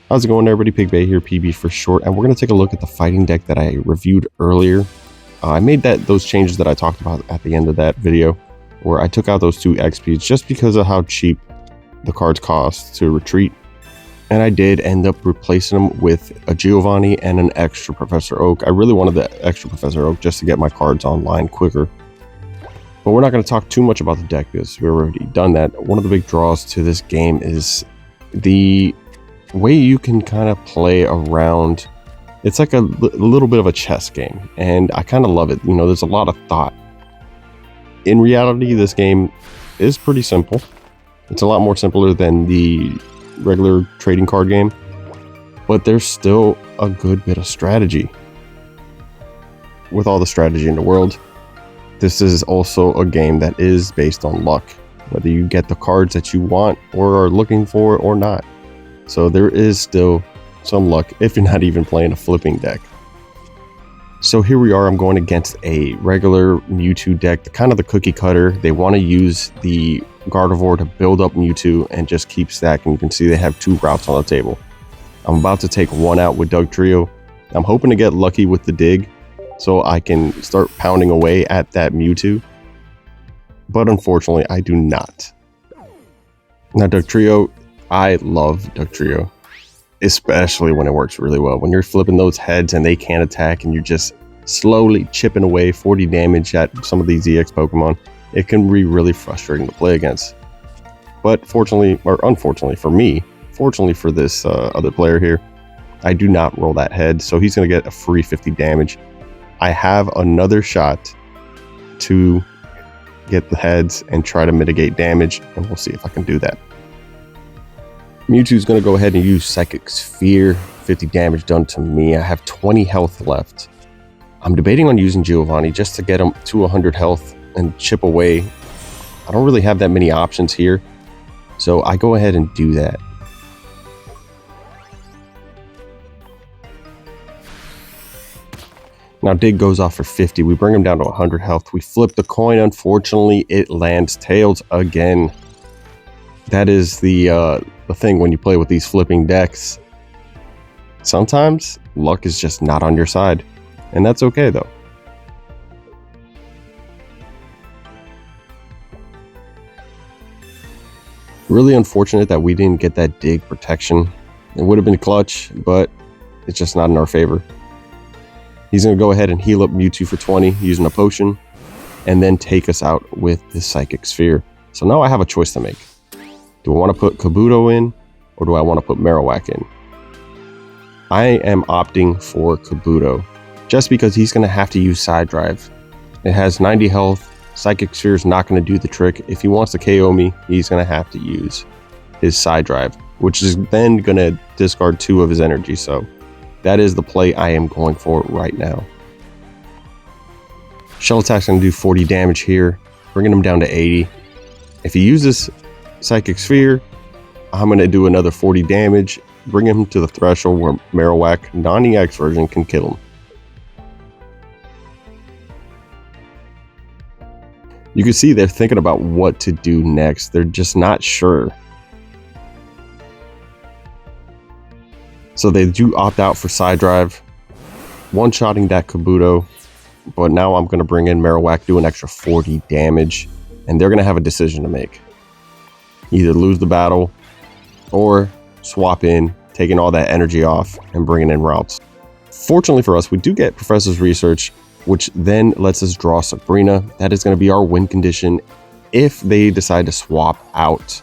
How's it going, everybody? PB here, PB for short, and we're going to take a look at the fighting deck that I reviewed earlier. I made those changes that I talked about at the end of that video, where I took out those 2 XPs just because of how cheap the cards cost to retreat, and I did end up replacing them with a Giovanni and an extra Professor Oak. I really wanted the extra Professor Oak just to get my cards online quicker. But we're not going to talk too much about the deck because we've already done that. One of the big draws to this game is the way you can kind of play around. It's like a little bit of a chess game, and I kind of love it. You know, there's a lot of thought. In reality, this game is pretty simple. It's a lot more simpler than the regular trading card game, but there's still a good bit of strategy. With all the strategy in the world, this is also a game that is based on luck, whether you get the cards that you want or are looking for or not. So there is still some luck if you're not even playing a flipping deck. So here we are. I'm going against a regular Mewtwo deck, kind of the cookie cutter. They want to use the Gardevoir to build up Mewtwo and just keep stacking. You can see they have 2 routes on the table. I'm about to take one out with Dugtrio. I'm hoping to get lucky with the dig so I can start pounding away at that Mewtwo. But unfortunately, I do not. Now, Dugtrio, I love Dugtrio, especially when it works really well. When you're flipping those heads and they can't attack and you're just slowly chipping away 40 damage at some of these EX Pokemon, it can be really frustrating to play against. But fortunately, or unfortunately for me, fortunately for this other player here, I do not roll that head, so he's going to get a free 50 damage. I have another shot to get the heads and try to mitigate damage, and we'll see if I can do that. Mewtwo's going to go ahead and use Psychic Sphere. 50 damage done to me. I have 20 health left. I'm debating on using Giovanni just to get him to 100 health and chip away. I don't really have that many options here, so I go ahead and do that. Now Dig goes off for 50. We bring him down to 100 health. We flip the coin. Unfortunately, it lands tails again. That is the thing when you play with these flipping decks. Sometimes luck is just not on your side, and that's okay though. Really unfortunate that we didn't get that dig protection. It would have been clutch, but it's just not in our favor. He's going to go ahead and heal up Mewtwo for 20 using a potion, and then take us out with the Psychic Sphere. So now I have a choice to make. Do I want to put Kabuto in, or do I want to put Marowak in? I am opting for Kabuto, just because he's going to have to use Side Drive. It has 90 health. Psychic Sphere is not going to do the trick. If he wants to KO me, he's going to have to use his Side Drive, which is then going to discard 2 of his energy. So that is the play I am going for right now. Shell Attack's going to do 40 damage here, bringing him down to 80. If he uses Psychic Sphere, I'm going to do another 40 damage, bring him to the threshold where Marowak, non-EX version, can kill him. You can see they're thinking about what to do next. They're just not sure. So they do opt out for Side Drive, one-shotting that Kabuto, but now I'm going to bring in Marowak, do an extra 40 damage, and they're going to have a decision to make. Either lose the battle, or swap in, taking all that energy off and bringing in routes. Fortunately for us, we do get Professor's Research, which then lets us draw Sabrina. That is going to be our win condition if they decide to swap out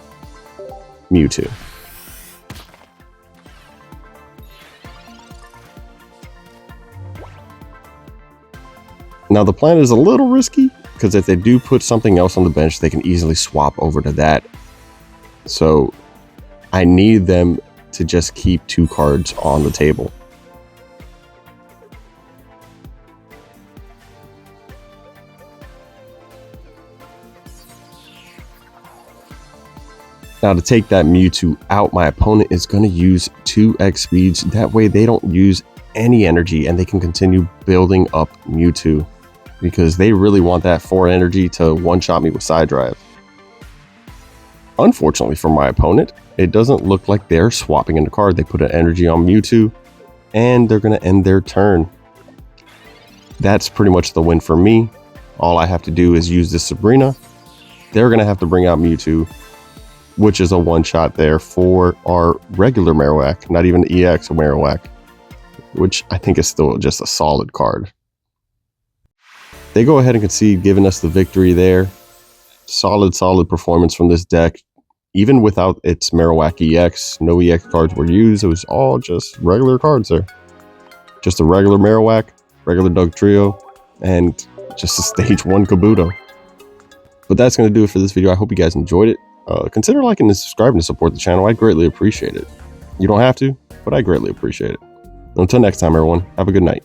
Mewtwo. Now the plan is a little risky, because if they do put something else on the bench, they can easily swap over to that. So I need them to just keep 2 cards on the table. Now to take that Mewtwo out, my opponent is going to use 2x speeds. That way they don't use any energy and they can continue building up Mewtwo, because they really want that 4 energy to one-shot me with Side Drive. Unfortunately for my opponent, it doesn't look like they're swapping in the card. They put an energy on Mewtwo, and they're going to end their turn. That's pretty much the win for me. All I have to do is use this Sabrina. They're going to have to bring out Mewtwo, which is a one-shot there for our regular Marowak, not even the EX of Marowak, which I think is still just a solid card. They go ahead and concede, giving us the victory there. Solid performance from this deck. Even without its Marowak EX, no EX cards were used. It was all just regular cards there. Just a regular Marowak, regular Dugtrio, and just a stage 1 Kabuto. But that's going to do it for this video. I hope you guys enjoyed it. Consider liking and subscribing to support the channel. I'd greatly appreciate it. You don't have to, but I greatly appreciate it. Until next time, everyone, have a good night.